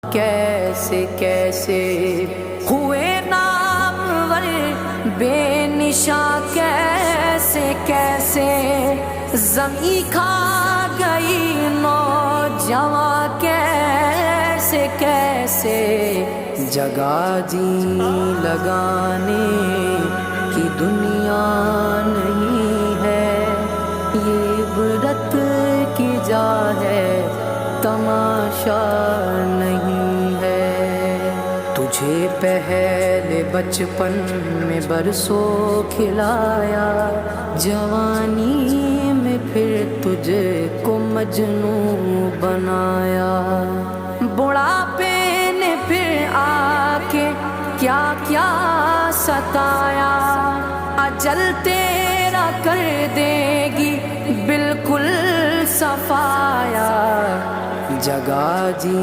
कैसे कैसे हुए नामवर बेनिशा, कैसे कैसे ज़मीं खा गई नौजवां, कैसे कैसे जगह जी लगाने की दुनिया नहीं है। ये इबरत की जा है, तमाशा नहीं है। तुझे पहले बचपन में बरसों खिलाया, जवानी में फिर तुझको मजनू बनाया। बुढ़ापे ने फिर आके क्या क्या सताया, अजल तेरा कर देगी बिल्कुल सफाया। जगह जी